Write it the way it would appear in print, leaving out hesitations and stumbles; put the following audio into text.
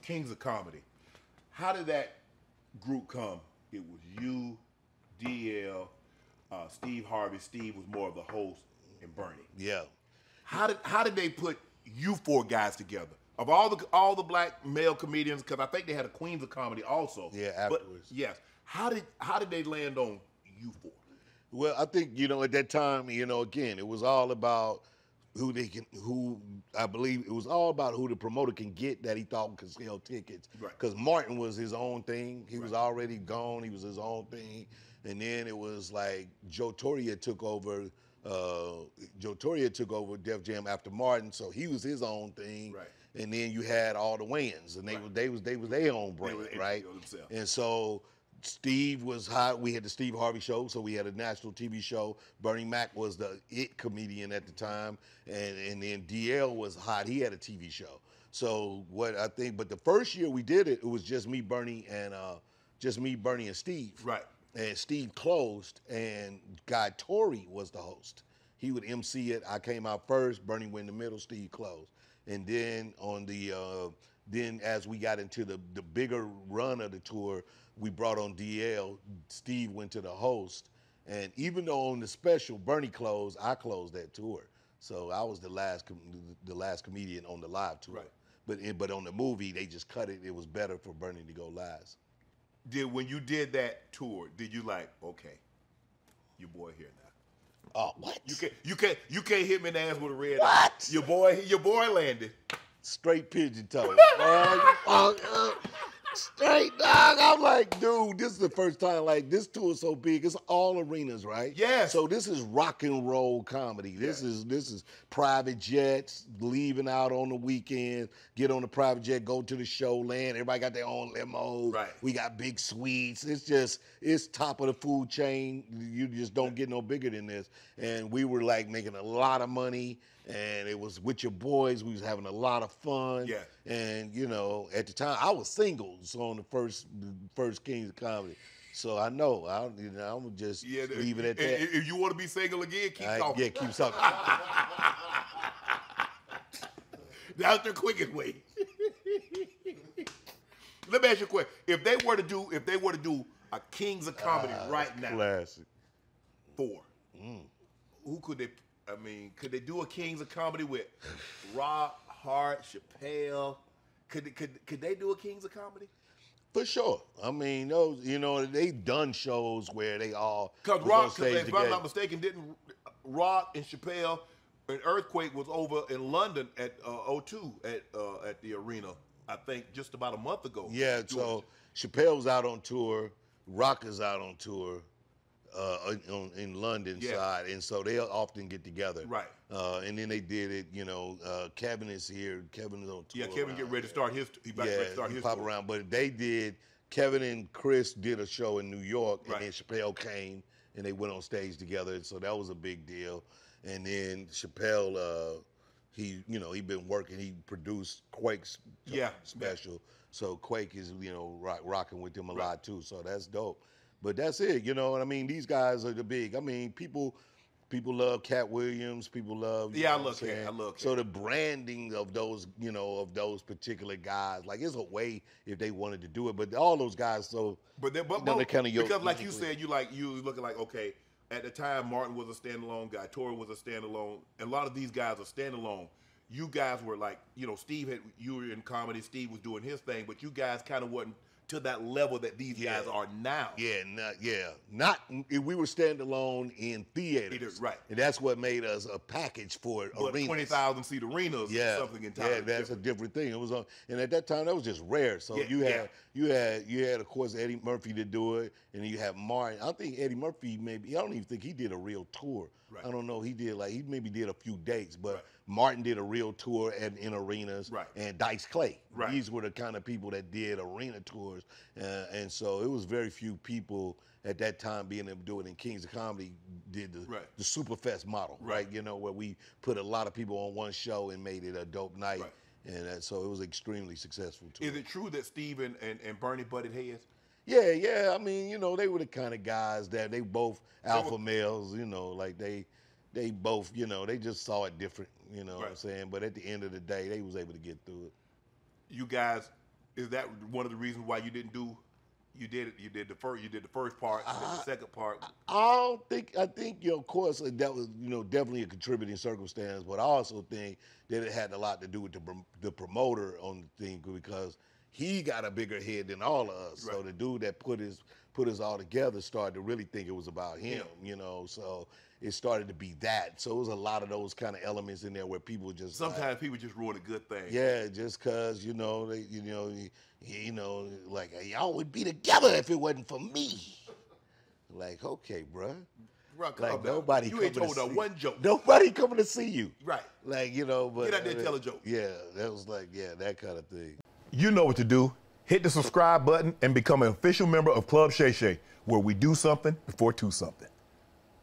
Kings of Comedy. How did that group come? It was you, DL, Steve Harvey. Steve was more of the host, and Bernie. Yeah. How did they put you four guys together? Of all the black male comedians, because I think they had a Queens of Comedy also. Yeah, afterwards. But yes, how did they land on you four? Well, I think, at that time, again, it was all about I believe it was all about who the promoter can get that he thought could sell tickets. Right. Because Martin was his own thing. He was already gone. He was his own thing. And then it was like Joe Torre took over. Def Jam after Martin, so he was his own thing. Right. And then you had all the Wayans, and they was their own brand, right? And so Steve was hot. We had the Steve Harvey show, so we had a national TV show. Bernie Mac was the it comedian at the time, and then DL was hot. He had a TV show. So what I think, but the first year we did it, it was just me, Bernie, and Steve. Right. And Steve closed, and Guy Torrey was the host. He would MC it. I came out first. Bernie went in the middle. Steve closed. And then then as we got into the bigger run of the tour, we brought on DL. Steve went to the host, and even though on the special Bernie closed, I closed that tour. So I was the last comedian on the live tour. Right. But on the movie, they just cut it. It was better for Bernie to go last. When you did that tour, did you like, okay, your boy here now? Oh, what? You can't hit me in the ass with a red eye. What? Your boy landed. Straight pigeon toe. Straight dog. I'm like, dude, this is the first time. Like, this tour is so big. It's all arenas, right? Yes. So this is rock and roll comedy. This is private jets, leaving out on the weekend, get on the private jet, go to the show, land. Everybody got their own limos. Right. We got big suites. It's top of the food chain. You just don't get no bigger than this. And we were like making a lot of money. And it was with your boys. We was having a lot of fun. Yeah. And at the time I was single, so on the first Kings of Comedy. So I know I'm gonna just leave it at that. If you want to be single again, keep talking. Yeah, keep talking. That's the quickest way. Let me ask you a question: If they were to do a Kings of Comedy right now, classic. Who could they? I mean, could they do a Kings of Comedy with Rock, Hart, Chappelle? Could they do a Kings of Comedy? For sure. I mean, those, they've done shows where they all because Rock, if I'm not mistaken, didn't Rock and Chappelle and Earthquake was over in London at O2 at the arena, I think just about a month ago. Yeah, so Chappelle's out on tour, Rock is out on tour. In London side, and so they'll often get together. Right. And then they did it, Kevin is here. Kevin is on tour. Yeah, Kevin get ready to start his. He pop tour. Around. But they did. Kevin and Chris did a show in New York, and then Chappelle came, and they went on stage together. And so that was a big deal. And then Chappelle, he been working. He produced Quake's special. So Quake is rocking with them a lot too. So that's dope. But that's it, I mean, these guys are the big. I mean, people love Cat Williams. People love. I love Cat. I love Cat. So the branding of those, of those particular guys, like it's a way if they wanted to do it. But all those guys, they're kind of because, like you said, you looking like, okay. At the time, Martin was a standalone guy. Torrey was a standalone, and a lot of these guys are standalone. You guys were like, Steve you were in comedy. Steve was doing his thing, but you guys kind of wasn't to that level that these guys are now. Not we were standalone in theaters, right? And that's what made us a package for arenas. 20,000 seat arenas, something entirely different. That's a different thing. It was and at that time that was just rare. So you had of course Eddie Murphy to do it, and then you have Martin. I think Eddie Murphy I don't even think he did a real tour. Right. I don't know. He maybe did a few dates, but Martin did a real tour in arenas. Right. And Dice Clay. Right. These were the kind of people that did arena tours, and so it was very few people at that time being able to do it. In Kings of Comedy did the Superfest model, right? Where we put a lot of people on one show and made it a dope night, and so it was extremely successful too. Is it true that Steve and Bernie butted heads? Yeah. I mean, they were the kind of guys that they both alpha males, like they both, they just saw it different, what I'm saying? But at the end of the day, they was able to get through it. You guys, Is that one of the reasons why you didn't do? You did the first part, the second part. I think, of course, that was, definitely a contributing circumstance, but I also think that it had a lot to do with the promoter on the thing, because he got a bigger head than all of us. Right. So the dude that put us all together started to really think it was about him, so it started to be that. So it was a lot of those kind of elements in there where people just sometimes people just ruin a good thing. Yeah, just cause like y'all would be together if it wasn't for me. Like, okay, bruh. Like nobody. You ain't told her one joke. Nobody coming to see you. Right. Like, but get out there and tell a joke. Yeah, that was like, that kind of thing. You know what to do. Hit the subscribe button and become an official member of Club Shay Shay, where we do something before two something.